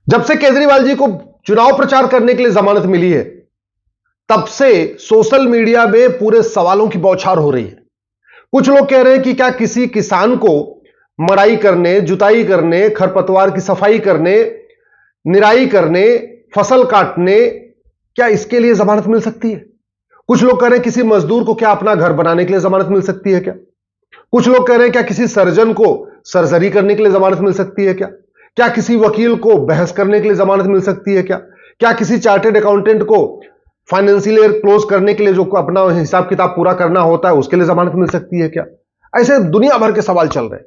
जब से केजरीवाल जी को चुनाव प्रचार करने के लिए जमानत मिली है, तब से सोशल मीडिया में पूरे सवालों की बौछार हो रही है। कुछ लोग कह रहे हैं कि क्या किसी किसान को मड़ाई करने, जुताई करने, खरपतवार की सफाई करने, निराई करने, फसल काटने, क्या इसके लिए जमानत मिल सकती है? कुछ लोग कह रहे हैं किसी मजदूर को क्या अपना घर बनाने के लिए जमानत मिल सकती है क्या? कुछ लोग कह रहे हैं क्या किसी सर्जन को सर्जरी करने के लिए जमानत मिल सकती है क्या? क्या किसी वकील को बहस करने के लिए जमानत मिल सकती है क्या? क्या किसी चार्टेड अकाउंटेंट को फाइनेंशियल ईयर क्लोज करने के लिए जो अपना हिसाब किताब पूरा करना होता है उसके लिए जमानत मिल सकती है क्या? ऐसे दुनिया भर के सवाल चल रहे हैं।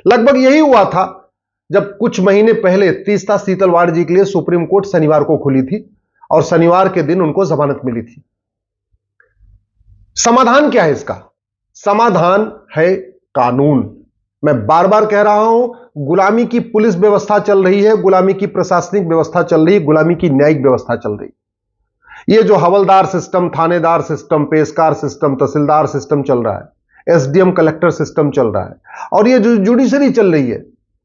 लगभग यही हुआ था जब कुछ महीने पहले तीस्ता सीतलवाड़ जी के लिए सुप्रीम कोर्ट शनिवार को खुली थी और शनिवार के दिन उनको जमानत मिली थी। समाधान क्या है इसका? समाधान है कानून। मैं बार बार कह रहा हूं, गुलामी की पुलिस व्यवस्था चल रही है, गुलामी की प्रशासनिक व्यवस्था चल रही है, गुलामी की न्यायिक व्यवस्था चल रही है। ये जो हवलदार सिस्टम, थानेदार सिस्टम, पेशकार सिस्टम, तहसीलदार सिस्टम चल रहा है, एसडीएम कलेक्टर सिस्टम चल रहा है, और ये जो जुडिशरी चल रही है,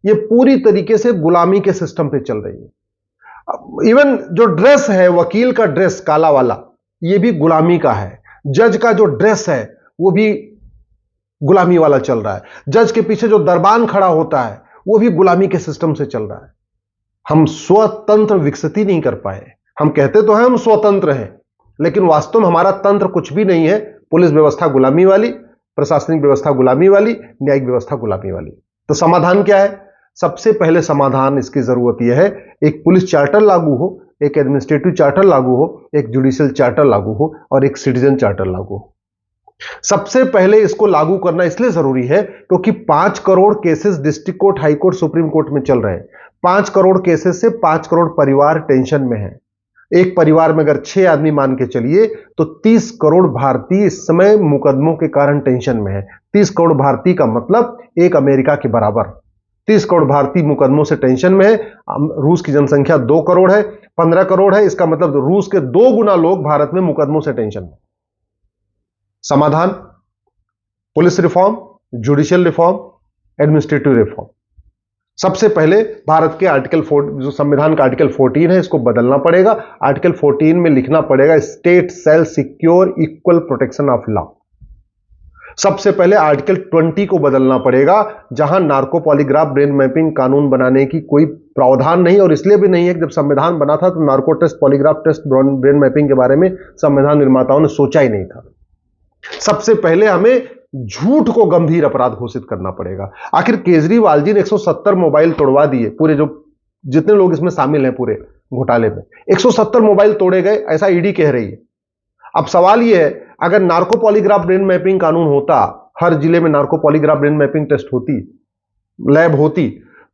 ये पूरी तरीके से गुलामी के सिस्टम पे चल रही है। इवन जो ड्रेस है, वकील का ड्रेस काला वाला, ये भी गुलामी का है। जज का जो ड्रेस है वो भी गुलामी वाला चल रहा है। जज के पीछे जो दरबान खड़ा होता है वो भी गुलामी के सिस्टम से चल रहा है। हम स्वतंत्र विकसित ही नहीं कर पाए। हम कहते तो हैं हम स्वतंत्र हैं, लेकिन वास्तव में हमारा तंत्र कुछ भी नहीं है। पुलिस व्यवस्था गुलामी वाली, प्रशासनिक व्यवस्था गुलामी वाली, न्यायिक व्यवस्था गुलामी वाली। तो समाधान क्या है? सबसे पहले समाधान इसकी जरूरत यह है, एक पुलिस चार्टर लागू हो, एक एडमिनिस्ट्रेटिव चार्टर लागू हो, एक जुडिशियल चार्टर लागू हो और एक सिटीजन चार्टर लागू हो। सबसे पहले इसको लागू करना इसलिए जरूरी है क्योंकि 5 crore cases district court, high court, supreme court में चल रहे हैं। 5 करोड़ केसेस से 5 करोड़ परिवार टेंशन में है। एक परिवार में अगर 6 आदमी मान के चलिए तो 30 करोड़ भारतीय इस समय मुकदमों के कारण टेंशन में है। 30 करोड़ भारतीय का मतलब एक अमेरिका के बराबर। 30 करोड़ भारतीय मुकदमों से टेंशन में है। रूस की जनसंख्या 2 करोड़ है, 15 करोड़ है, इसका मतलब रूस के 2 गुना लोग भारत में मुकदमों से टेंशन में। समाधान? Police reform, judicial reform, administrative reform. सबसे पहले भारत के आर्टिकल 4, जो संविधान का आर्टिकल 14 है, इसको बदलना पड़ेगा। आर्टिकल 14 में लिखना पड़ेगा state shall secure equal protection of law. सबसे पहले आर्टिकल 20 को बदलना पड़ेगा, जहां नार्को पॉलीग्राफ ब्रेन मैपिंग कानून बनाने की कोई प्रावधान नहीं, और इसलिए भी नहीं है कि जब संविधान बना था तो narco test, polygraph test, brain mapping के बारे में संविधान निर्माताओं ने सोचा ही नहीं था। सबसे पहले हमें झूठ को गंभीर अपराध घोषित करना पड़ेगा। आखिर केजरीवाल जी ने 170 मोबाइल तोड़वा दिए, पूरे जो जितने लोग इसमें शामिल हैं पूरे घोटाले में 170 मोबाइल तोड़े गए, ऐसा ईडी कह रही है। अब सवाल यह है, अगर नार्को पॉलीग्राफ ब्रेन मैपिंग कानून होता, हर जिले में narco polygraph brain mapping test होती, लैब होती,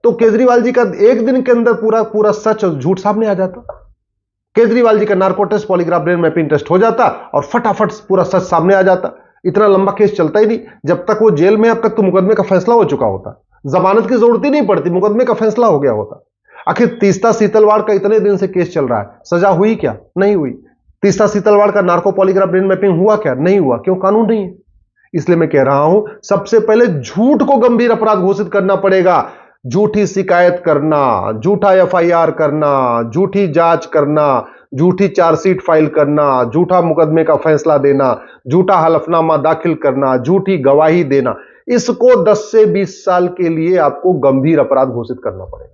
तो केजरीवाल जी का एक दिन के अंदर पूरा पूरा सच और झूठ सामने आ जाता। केजरीवाल जी का narco test, polygraph brain mapping test हो जाता और फटाफट पूरा सच सामने आ जाता। इतना लंबा केस चलता ही नहीं। जब तक वो जेल में, अब तक तो मुकदमे का फैसला हो चुका होता, जमानत की जरूरत ही नहीं पड़ती, मुकदमे का फैसला हो गया होता। आखिर तीस्ता सीतलवाड़ का इतने दिन से केस चल रहा है, सजा हुई क्या? नहीं हुई। तीस्ता सीतलवाड़ का नार्को पॉलीग्राफ ब्रेन मैपिंग हुआ क्या? नहीं हुआ। क्यों? कानून नहीं है। इसलिए मैं कह रहा हूं, सबसे पहले झूठ को गंभीर अपराध घोषित करना पड़ेगा। झूठी शिकायत करना, झूठा एफआईआर करना, झूठी जांच करना, झूठी चार्जशीट फाइल करना, झूठा मुकदमे का फैसला देना, झूठा हलफनामा दाखिल करना, झूठी गवाही देना, इसको 10 से 20 साल के लिए आपको गंभीर अपराध घोषित करना पड़ेगा।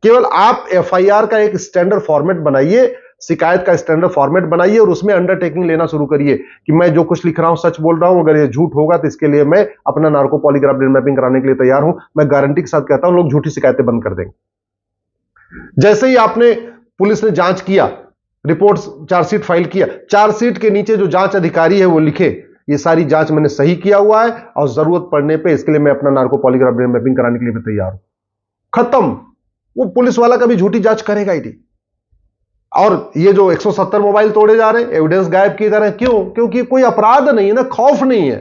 केवल आप एफआईआर का एक स्टैंडर्ड फॉर्मेट बनाइए, शिकायत का स्टैंडर्ड फॉर्मेट बनाइए और उसमें अंडरटेकिंग लेना शुरू करिए कि मैं जो कुछ लिख रहा हूं सच बोल रहा हूं, अगर ये झूठ होगा तो इसके लिए मैं अपना नार्को पॉलीग्राफ ब्रेन मैपिंग कराने के लिए तैयार हूं। मैं गारंटी के साथ कहता हूं लोग झूठी शिकायतें बंद कर देंगे। जैसे ही आपने, पुलिस ने जांच किया, रिपोर्ट, चार्जशीट फाइल किया, चार्जशीट के नीचे जो जांच अधिकारी है वो लिखे ये सारी जांच मैंने सही किया हुआ है और जरूरत पड़ने पे इसके लिए मैं अपना नार्को पॉलीग्राफ ब्रेन मैपिंग कराने के लिए भी तैयार हूं। खत्म। वो पुलिस वाला कभी झूठी जांच करेगा ही नहीं। और ये जो 170 मोबाइल तोड़े जा रहे हैं, एविडेंस गायब किए जा रहे हैं, क्यों? क्योंकि कोई अपराध नहीं है ना, खौफ नहीं है।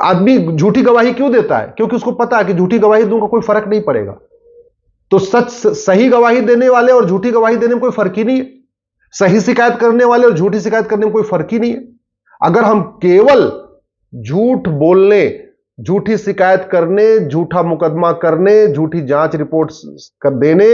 आदमी झूठी गवाही क्यों देता है? क्योंकि उसको पता है कि झूठी गवाही दूंगा कोई फर्क नहीं पड़ेगा। तो सही गवाही देने वाले और झूठी गवाही देने में कोई फर्क ही नहीं है। सही शिकायत करने वाले और झूठी शिकायत करने में कोई फर्क ही नहीं है। अगर हम केवल झूठ बोलने, झूठी शिकायत करने, झूठा मुकदमा करने, झूठी जांच रिपोर्ट कर देने,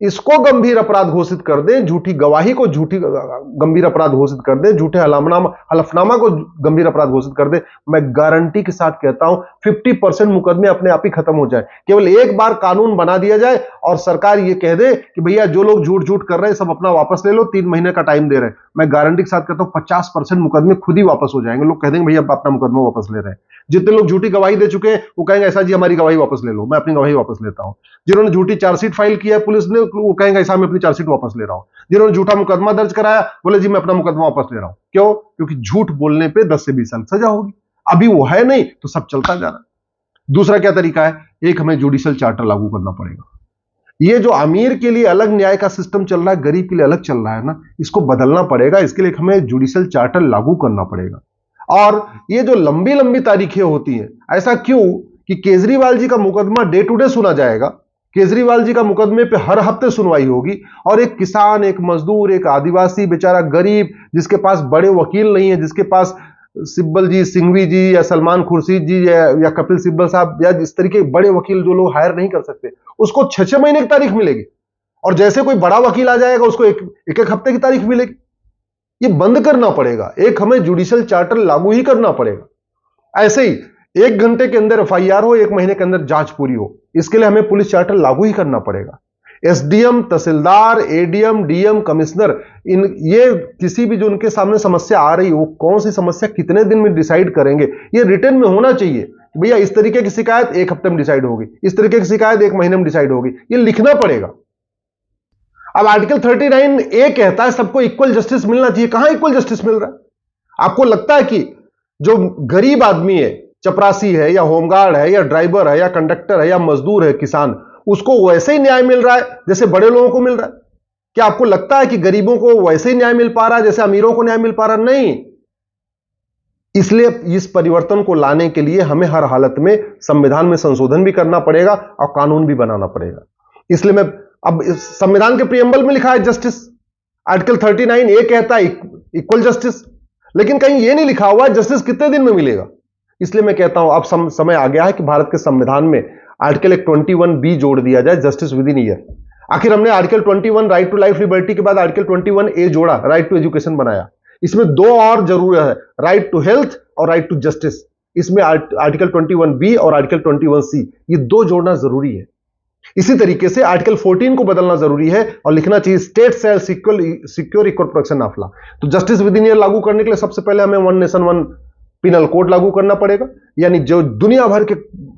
इसको गंभीर अपराध घोषित कर दें, झूठी गवाही को झूठी गंभीर अपराध घोषित कर दें, झूठे हलफनामा को गंभीर अपराध घोषित कर दें, मैं गारंटी के साथ कहता हूं 50% मुकदमे अपने आप ही खत्म हो जाए। केवल एक बार कानून बना दिया जाए और सरकार ये कह दे कि भैया जो लोग झूठ झूठ कर रहे हैं सब अपना वापस ले लो, 3 महीने का टाइम दे रहे हैं, मैं गारंटी के साथ कहता हूं 50% मुकदमे खुद ही वापस हो जाएंगे। लोग कह देंगे भैया अपना मुकदमा वापस ले रहे हैं। जितने लोग झूठी गवाही दे चुके हैं वो कहेंगे ऐसा जी हमारी गवाही वापस ले लो, मैं अपनी गवाही वापस लेता हूं। जिन्होंने झूठी चार्जशीट फाइल किया पुलिस ने, वो कहेंगे ऐसा मैं अपनी चार्जशीट वापस ले रहा हूं। जिन्होंने झूठा मुकदमा दर्ज कराया बोले जी मैं अपना मुकदमा वापस ले रहा हूं। क्यों? क्योंकि झूठ बोलने पे 10 से 20 साल सजा होगी। अभी वो है नहीं तो सब चलता जा रहा है। दूसरा क्या तरीका है? एक हमें जुडिशियल चार्टर लागू करना पड़ेगा। ये जो अमीर के लिए अलग न्याय का सिस्टम चल रहा है, गरीब के लिए अलग चल रहा है ना, इसको बदलना पड़ेगा। इसके लिए हमें जुडिशियल चार्टर लागू करना पड़ेगा। और ये जो लंबी लंबी तारीखें होती हैं, ऐसा क्यों कि केजरीवाल जी का मुकदमा डे टू डे सुना जाएगा, केजरीवाल जी का मुकदमे पे हर हफ्ते सुनवाई होगी, और एक किसान, एक मजदूर, एक आदिवासी बेचारा गरीब जिसके पास बड़े वकील नहीं है, जिसके पास सिब्बल जी, सिंघवी जी या सलमान खुर्शीद जी या कपिल सिब्बल साहब या इस तरीके बड़े वकील जो लोग हायर नहीं कर सकते, उसको 6-6 महीने की तारीख मिलेगी। और जैसे कोई बड़ा वकील आ जाएगा उसको एक हफ्ते की तारीख मिलेगी। ये बंद करना पड़ेगा। एक हमें जुडिशियल चार्टर लागू ही करना पड़ेगा। ऐसे ही 1 घंटे के अंदर एफआईआर हो, 1 महीने के अंदर जांच पूरी हो, इसके लिए हमें पुलिस चार्टर लागू ही करना पड़ेगा। एसडीएम, तहसीलदार, एडीएम, डीएम, कमिश्नर, ये किसी भी जो उनके सामने समस्या आ रही है, वो कौन सी समस्या कितने दिन में डिसाइड करेंगे, ये रिटर्न में होना चाहिए। भैया इस तरीके की शिकायत 1 हफ्ते में डिसाइड होगी, इस तरीके की शिकायत 1 महीने में डिसाइड होगी, ये लिखना पड़ेगा। अब आर्टिकल 39 ए कहता है सबको इक्वल जस्टिस मिलना चाहिए। कहां इक्वल जस्टिस मिल रहा है? आपको लगता है कि जो गरीब आदमी है, चपरासी है या होमगार्ड है या ड्राइवर है या कंडक्टर है या मजदूर है, किसान, उसको वैसे ही न्याय मिल रहा है जैसे बड़े लोगों को मिल रहा है? क्या आपको लगता है कि गरीबों को वैसे ही न्याय मिल पा रहा है जैसे अमीरों को न्याय मिल पा रहा? नहीं। इसलिए इस परिवर्तन को लाने के लिए हमें हर हालत में संविधान में संशोधन भी करना पड़ेगा और कानून भी बनाना पड़ेगा। इसलिए मैं अब संविधान के प्रियम्बल में लिखा है जस्टिस, आर्टिकल 39 ए कहता है इक्वल जस्टिस, लेकिन कहीं यह नहीं लिखा हुआ जस्टिस कितने दिन में मिलेगा। इसलिए मैं कहता हूं अब समय आ गया है कि भारत के संविधान में आर्टिकल 21B जोड़ दिया जाए, जस्टिस विद इन ईयर। आखिर हमने article 21 right to life liberty के बाद आर्टिकल 21A जोड़ा, राइट टू एजुकेशन बनाया। इसमें 2 और जरूर है, राइट टू हेल्थ और राइट टू जस्टिस। इसमें आर्टिकल 21B और आर्टिकल 21C, ये 2 जोड़ना जरूरी है। इसी तरीके से आर्टिकल 14 को बदलना जरूरी है और लिखना चाहिए state shall secure equal protection of law. तो जस्टिस विद इन ईयर लागू करने के लिए सबसे पहले हमें 1 नेशन 1 पिनल कोड लागू करना पड़ेगा। यानी जो दुनिया भर के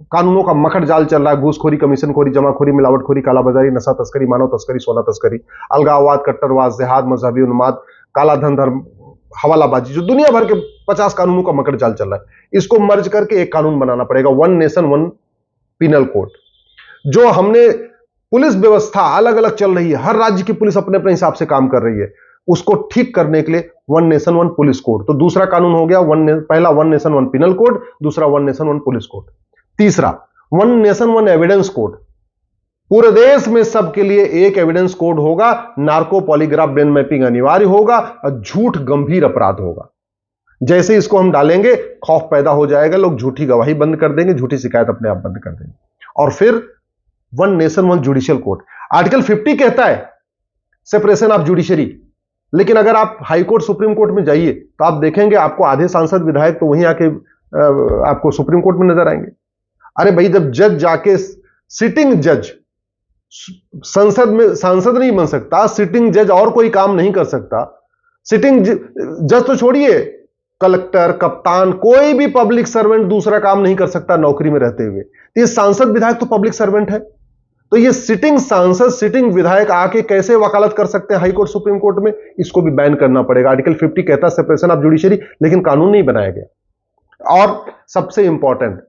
कानूनों का मखट जाल चल रहा है, घूसखोरी, कमीशनखोरी, जमाखोरी, मिलावटखोरी, कालाबाजारी, नशा तस्करी, मानव तस्करी, सोना तस्करी, अलगाववाद, कट्टरवाद, जिहाद, मजहबी उन्माद, काला धन, धर्म, हवालाबाजी, जो दुनिया भर के 50 कानूनों का मकड़ जाल चल रहा है, इसको मर्ज करके एक कानून बनाना पड़ेगा, 1 नेशन 1 पिनल कोड। जो हमने पुलिस व्यवस्था अलग अलग चल रही है, हर राज्य की पुलिस अपने अपने हिसाब से काम कर रही है, उसको ठीक करने के लिए 1 नेशन 1 पुलिस कोड। तो दूसरा कानून हो गया पहला 1 नेशन 1 पिनल कोड, दूसरा 1 नेशन 1 पुलिस कोड। तीसरा 1 नेशन 1 एविडेंस कोड। पूरे देश में सबके लिए एक एविडेंस कोड होगा, नार्को पॉलीग्राफ ब्रेन मैपिंग अनिवार्य होगा और झूठ गंभीर अपराध होगा। जैसे इसको हम डालेंगे खौफ पैदा हो जाएगा, लोग झूठी गवाही बंद कर देंगे, झूठी शिकायत अपने आप बंद कर देंगे। और फिर 1 नेशन 1 जुडिशियल कोड। आर्टिकल 50 कहता है सेपरेशन ऑफ जुडिशरी, लेकिन अगर आप हाई कोर्ट सुप्रीम कोर्ट में जाइए तो आप देखेंगे आपको आधे सांसद विधायक तो वहीं आके आपको सुप्रीम कोर्ट में नजर आएंगे। अरे भाई, जब जज जाके सिटिंग जज सांसद नहीं बन सकता, सिटिंग जज और कोई काम नहीं कर सकता, सिटिंग जज तो छोड़िए, कलेक्टर, कप्तान, कोई भी पब्लिक सर्वेंट दूसरा काम नहीं कर सकता नौकरी में रहते हुए। ये सांसद विधायक तो पब्लिक सर्वेंट है, तो ये सिटिंग सांसद, सिटिंग विधायक आके कैसे वकालत कर सकते हैं हाई कोर्ट सुप्रीम कोर्ट में? इसको भी बैन करना पड़ेगा। आर्टिकल 50 कहता है सेपरेशन ऑफ जुडिशरी, लेकिन कानून नहीं बनाया गया। और सबसे इंपॉर्टेंट,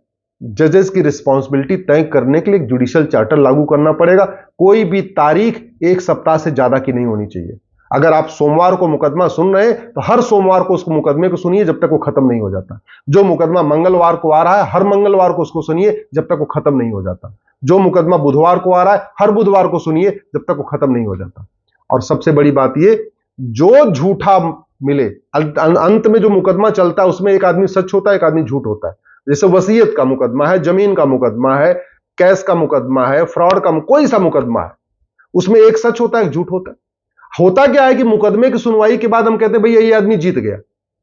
जजेस की रिस्पॉन्सिबिलिटी तय करने के लिए जुडिशियल चार्टर लागू करना पड़ेगा। कोई भी तारीख 1 सप्ताह से ज्यादा की नहीं होनी चाहिए। अगर आप सोमवार को मुकदमा सुन रहे हैं तो हर सोमवार को उस मुकदमे को सुनिए जब तक वो खत्म नहीं हो जाता। जो मुकदमा मंगलवार को आ रहा है, हर मंगलवार को उसको सुनिए जब तक वो खत्म नहीं हो जाता। जो मुकदमा बुधवार को आ रहा है, हर बुधवार को सुनिए जब तक वो खत्म नहीं हो जाता। और सबसे बड़ी बात ये, जो झूठा मिले, अंत में जो मुकदमा चलता है उसमें एक आदमी सच होता है, एक आदमी झूठ होता है। जैसे वसीयत का मुकदमा है, जमीन का मुकदमा है, कैश का मुकदमा है, फ्रॉड का, कोई सा मुकदमा है, उसमें एक सच होता है, एक झूठ होता है। होता क्या है कि मुकदमे की सुनवाई के बाद हम कहते हैं भैया ये आदमी जीत गया,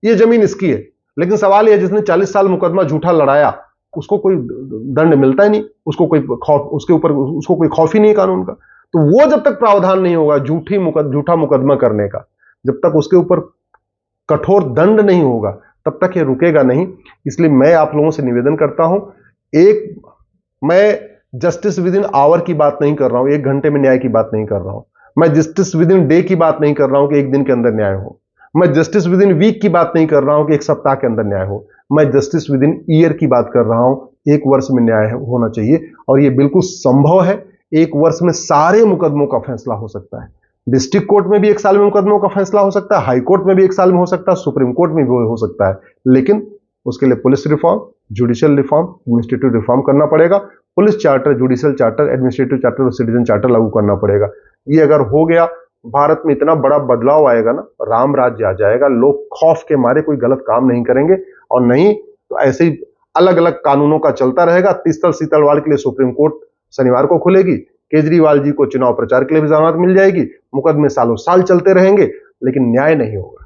ये जमीन इसकी है। लेकिन सवाल यह, जिसने 40 साल मुकदमा झूठा लड़ाया, उसको कोई दंड मिलता ही नहीं, उसको कोई खौफ, उसके ऊपर उसको कोई खौफ ही नहीं कानून का। तो वो जब तक प्रावधान नहीं होगा झूठा मुकदमा करने का, जब तक उसके ऊपर कठोर दंड नहीं होगा, तब तक ये रुकेगा नहीं। इसलिए मैं आप लोगों से निवेदन करता हूं, मैं जस्टिस विद इन आवर की बात नहीं कर रहा हूं, 1 घंटे में न्याय की बात नहीं कर रहा हूं। मैं जस्टिस विद इन डे की बात नहीं कर रहा हूं कि 1 दिन के अंदर न्याय हो। मैं जस्टिस विद इन वीक की बात नहीं कर रहा हूं कि 1 सप्ताह के अंदर न्याय हो। मैं जस्टिस विद इन ईयर की बात कर रहा हूं, 1 वर्ष में न्याय होना चाहिए। और यह बिल्कुल संभव है, 1 वर्ष में सारे मुकदमों का फैसला हो सकता है। डिस्ट्रिक्ट कोर्ट में भी 1 साल में मुकदमों का फैसला हो सकता है, हाई कोर्ट में भी 1 साल में हो सकता है, सुप्रीम कोर्ट में भी हो सकता है। लेकिन उसके लिए police reform, judicial reform, administrative reform करना पड़ेगा। Police charter, judicial charter, administrative charter और सिटीजन चार्टर लागू करना पड़ेगा। ये अगर हो गया, भारत में इतना बड़ा बदलाव आएगा ना, राम राज्य आ जाएगा। लोग खौफ के मारे कोई गलत काम नहीं करेंगे, और नहीं तो ऐसे ही अलग अलग कानूनों का चलता रहेगा। तीसतल सीतलवाड़ के लिए सुप्रीम कोर्ट शनिवार को खुलेगी, केजरीवाल जी को चुनाव प्रचार के लिए भी जमानत मिल जाएगी, मुकदमे सालों साल चलते रहेंगे, लेकिन न्याय नहीं होगा।